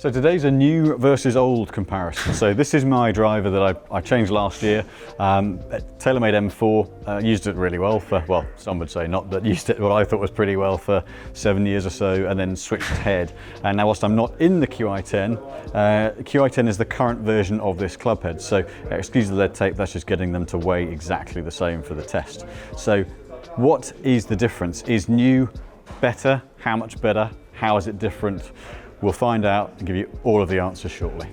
So today's a new versus old comparison. So this is my driver that I changed last year. TaylorMade M4, used it really well for, well, some would say not, but used it what I thought was pretty well for 7 years or so, and then switched head. And now whilst I'm not in the QI10, QI10 is the current version of this club head. So excuse the lead tape, that's just getting them to weigh exactly the same for the test. So what is the difference? Is new better? How much better? How is it different? We'll find out and give you all of the answers shortly.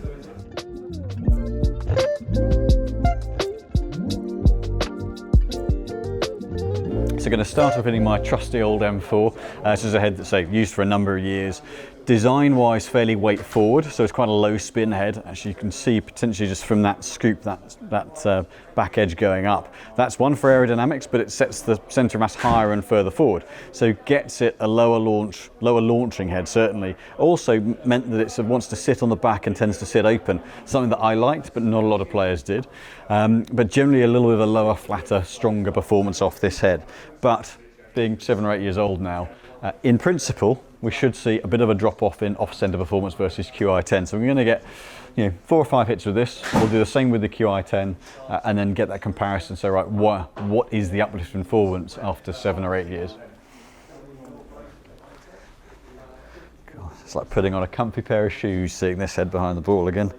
So I'm going to start off hitting my trusty old M4. This is a head that's used for a number of years. Design-wise, fairly weight forward, so it's quite a low spin head. As you can see, potentially just from that scoop, that back edge going up. That's one for aerodynamics, but it sets the centre of mass higher and further forward, so gets it a lower launching head. Certainly, also meant that it wants to sit on the back and tends to sit open. Something that I liked, but not a lot of players did. But generally, a little bit of a lower, flatter, stronger performance off this head. But being 7 or 8 years old now, in principle, we should see a bit of a drop off in off-centre performance versus QI10. So we're going to get 4 or 5 hits with this. We'll do the same with the QI10 and then get that comparison. So right, what is the uplift in performance after 7 or 8 years? God, it's like putting on a comfy pair of shoes, seeing this head behind the ball again.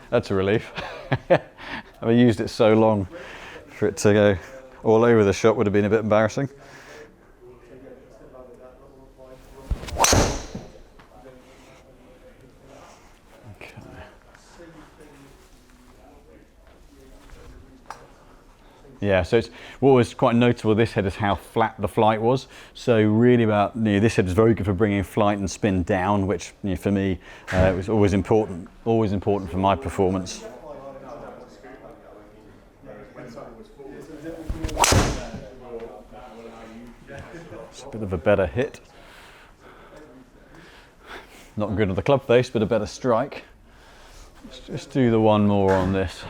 That's a relief. I've used it so long, for it to go all over the shop would have been a bit embarrassing. Okay. Yeah, so what was quite notable with this head is how flat the flight was. So really this head is very good for bringing flight and spin down, which for me was always important for my performance. It's a bit of a better hit. Not good with the club face, but a better strike. Let's just do the one more on this.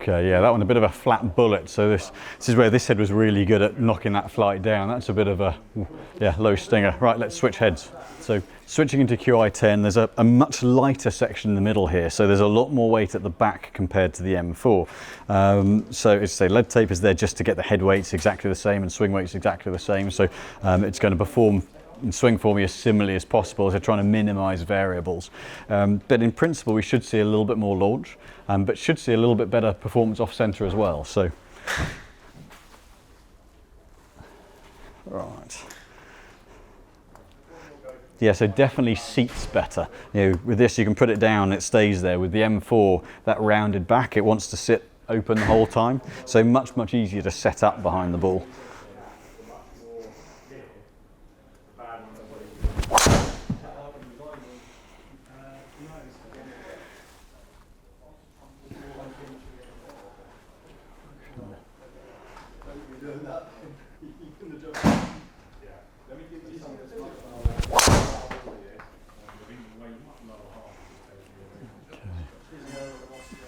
Okay, yeah, that one a bit of a flat bullet. So this is where this head was really good at knocking that flight down. That's a bit of a low stinger. Right, let's switch heads. So switching into QI10, there's a much lighter section in the middle here. So there's a lot more weight at the back compared to the M4. So it's lead tape is there just to get the head weights exactly the same and swing weights exactly the same. So it's going to perform and swing for me as similarly as possible, so trying to minimize variables. But in principle, we should see a little bit more launch, but should see a little bit better performance off center as well. So, right. Yeah, so definitely seats better. With this, you can put it down, it stays there. With the M4, that rounded back, it wants to sit open the whole time. So much easier to set up behind the ball.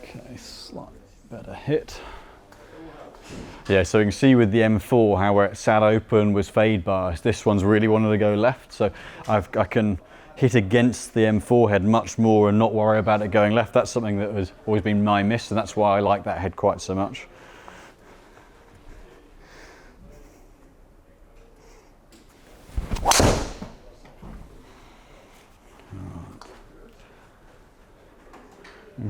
Okay, slight better hit. Yeah, so you can see with the M4 how where it sat open was fade biased. This one's really wanted to go left, so I can hit against the M4 head much more and not worry about it going left. That's something that has always been my miss, and that's why I like that head quite so much.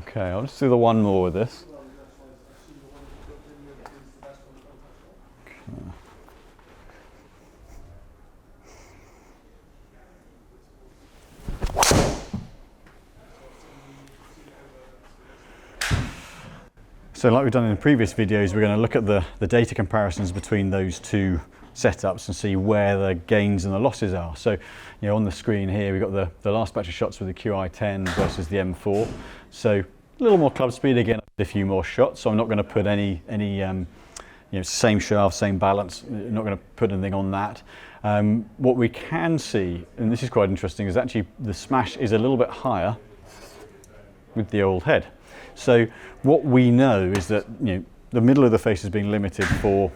Okay, I'll just do the one more with this. Okay. So like we've done in previous videos, we're going to look at the data comparisons between those two setups and see where the gains and the losses are. So, on the screen here, we've got the last batch of shots with the QI10 versus the M4. So a little more club speed again, a few more shots. So I'm not going to put any same shaft, same balance, not going to put anything on that. What we can see, and this is quite interesting, is actually the smash is a little bit higher with the old head. So what we know is that the middle of the face has been limited for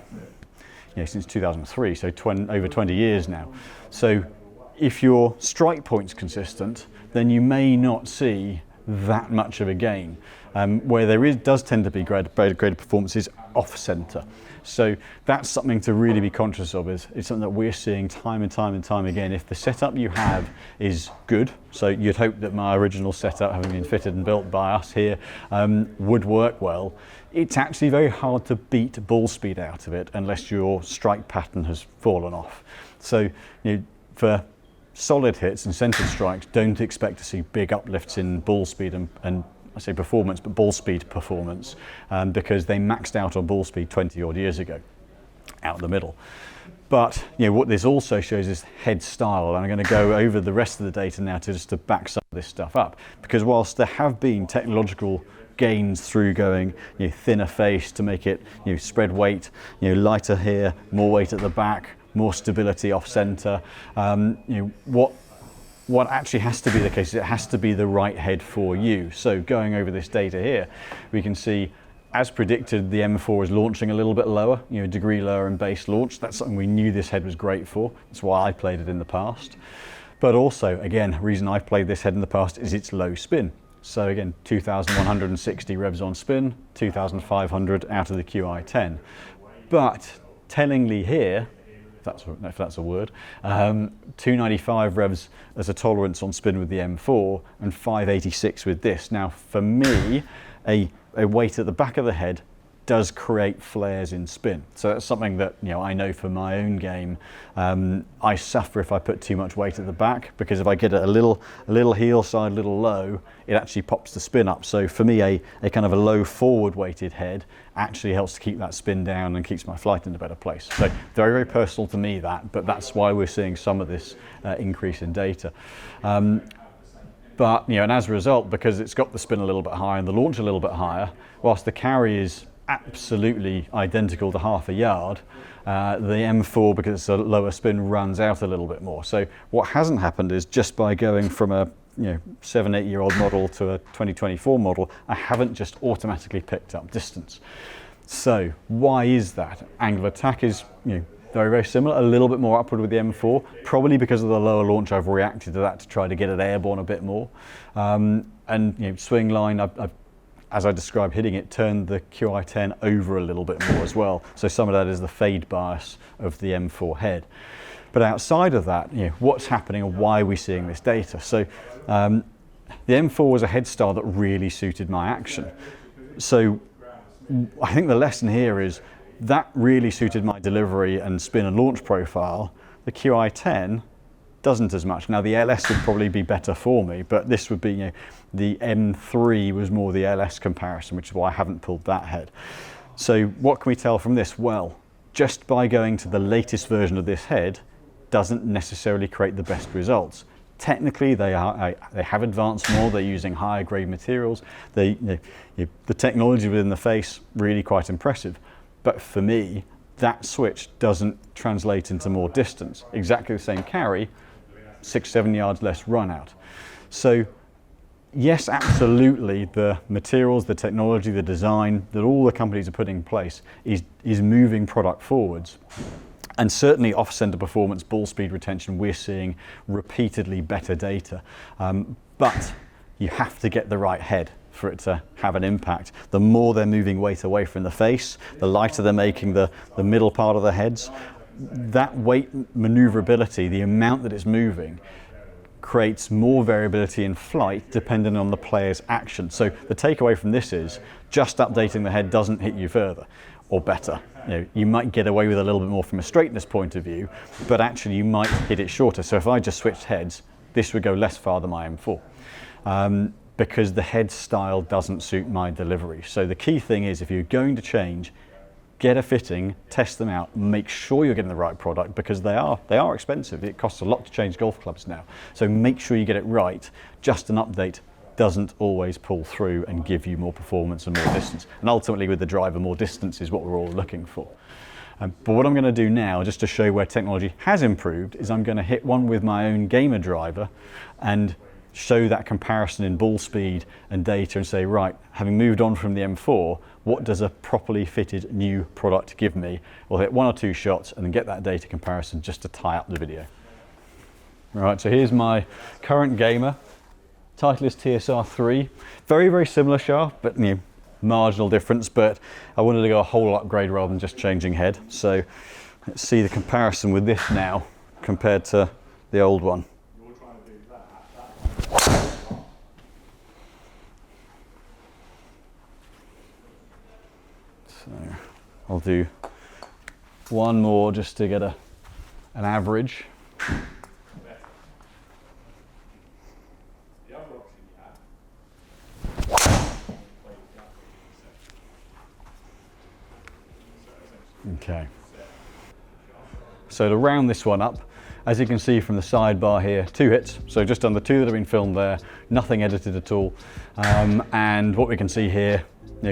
since 2003, so over 20 years now. So if your strike point's consistent, then you may not see that much of a gain. Where there does tend to be greater performances off center. So that's something to really be conscious of. It's something that we're seeing time and time again. If the setup you have is good, so you'd hope that my original setup, having been fitted and built by us here, would work well. It's actually very hard to beat ball speed out of it unless your strike pattern has fallen off. So for solid hits and centered strikes, don't expect to see big uplifts in ball speed and I say performance, but ball speed performance, because they maxed out on ball speed 20 odd years ago, out the middle. But what this also shows is head style, and I'm going to go over the rest of the data now to back some of this stuff up, because whilst there have been technological gains through going thinner face to make it spread weight, lighter here, more weight at the back, more stability off center, what actually has to be the case is it has to be the right head for you. So going over this data here, we can see, as predicted, the M4 is launching a little bit lower, a degree lower in base launch. That's something we knew this head was great for. That's why I played it in the past. But also, again, the reason I've played this head in the past is its low spin. So again, 2,160 revs on spin, 2,500 out of the QI10. But tellingly here, if that's a word, 295 revs as a tolerance on spin with the M4 and 586 with this. Now for me, a weight at the back of the head does create flares in spin. So that's something that I know for my own game. I suffer if I put too much weight at the back, because if I get it a little heel side, a little low, it actually pops the spin up. So for me, a kind of a low forward weighted head actually helps to keep that spin down and keeps my flight in a better place. So very, very personal to me but that's why we're seeing some of this increase in data. But and as a result, because it's got the spin a little bit higher and the launch a little bit higher, whilst the carry is absolutely identical to half a yard, the M4, because it's a lower spin, runs out a little bit more. So what hasn't happened is, just by going from a 7-8 year old model to a 2024 model, I haven't just automatically picked up distance. So why is that? Angle of attack is very, very similar, a little bit more upward with the M4, probably because of the lower launch. I've reacted to that to try to get it airborne a bit more. And swing line, I've, as I described hitting it, turned the QI10 over a little bit more as well. So some of that is the fade bias of the M4 head. But outside of that, what's happening and why are we seeing this data? So the M4 was a head style that really suited my action. So I think the lesson here is that really suited my delivery and spin and launch profile. The QI10 doesn't as much. Now the LS would probably be better for me, but this would be, the M3 was more the LS comparison, which is why I haven't pulled that head. So what can we tell from this? Well, just by going to the latest version of this head doesn't necessarily create the best results. Technically, they have advanced more. They're using higher grade materials. The technology within the face, really quite impressive. But for me, that switch doesn't translate into more distance. Exactly the same carry, 6-7 yards less run out. So yes, absolutely, the materials, the technology, the design that all the companies are putting in place is moving product forwards. And certainly off-center performance, ball speed retention, we're seeing repeatedly better data. But you have to get the right head for it to have an impact. The more they're moving weight away from the face, the lighter they're making the middle part of the heads. That weight maneuverability, the amount that it's moving, creates more variability in flight depending on the player's action. So the takeaway from this is, just updating the head doesn't hit you further or better. You might get away with a little bit more from a straightness point of view, but actually you might hit it shorter. So if I just switched heads, this would go less far than my M4. Because the head style doesn't suit my delivery. So the key thing is, if you're going to change, get a fitting, test them out, make sure you're getting the right product, because they are expensive. It costs a lot to change golf clubs now. So make sure you get it right. Just an update doesn't always pull through and give you more performance and more distance. And ultimately with the driver, more distance is what we're all looking for. But what I'm going to do now, just to show where technology has improved, is I'm going to hit one with my own gamer driver and show that comparison in ball speed and data and say, right, having moved on from the M4, what does a properly fitted new product give me? We'll hit 1 or 2 shots and then get that data comparison just to tie up the video. All right, so here's my current gamer. Titleist TSR3. Very, very similar shaft, but marginal difference, but I wanted to go a whole upgrade rather than just changing head. So let's see the comparison with this now compared to the old one. So I'll do one more just to get an average. Okay, so to round this one up, as you can see from the sidebar here, 2 hits, so just under 2 that have been filmed there, nothing edited at all. And what we can see here,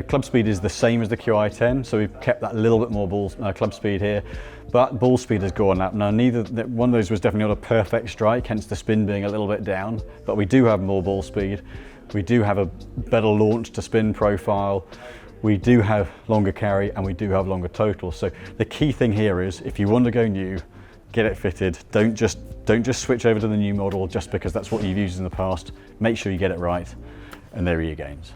club speed is the same as the QI10, so we've kept that little bit more club speed here, but ball speed has gone up. Now one of those was definitely not a perfect strike, hence the spin being a little bit down, but we do have more ball speed, we do have a better launch to spin profile, we do have longer carry, and we do have longer total. So the key thing here is, if you want to go new, get it fitted. Don't just switch over to the new model just because that's what you've used in the past. Make sure you get it right, and there are your gains.